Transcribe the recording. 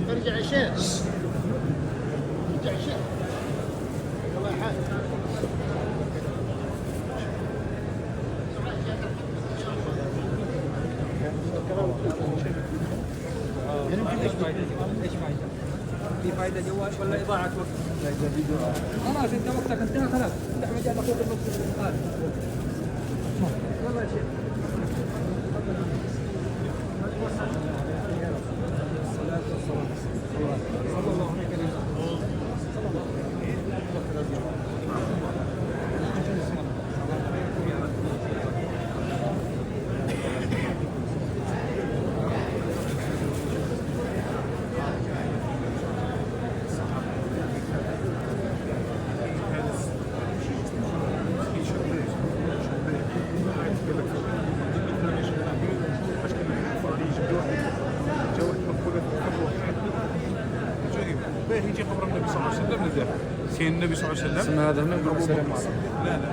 ارجع يا شيخ، ارجع يا شيخ، الله يحفظك. ايش فائدة؟ ايش فائدة؟ في فائدة جوال ولا إضاعة وقت؟ خلاص أنت وقتك انتهى خلاص، افتح مجال أخوك المقصود الآن. يلا يا شيخ. الصلاة والسلام صلى الله عليه وسلم. يجي قبر النبي صلى الله عليه وسلم لده سين النبي صلى الله عليه وسلم هذا من لا لا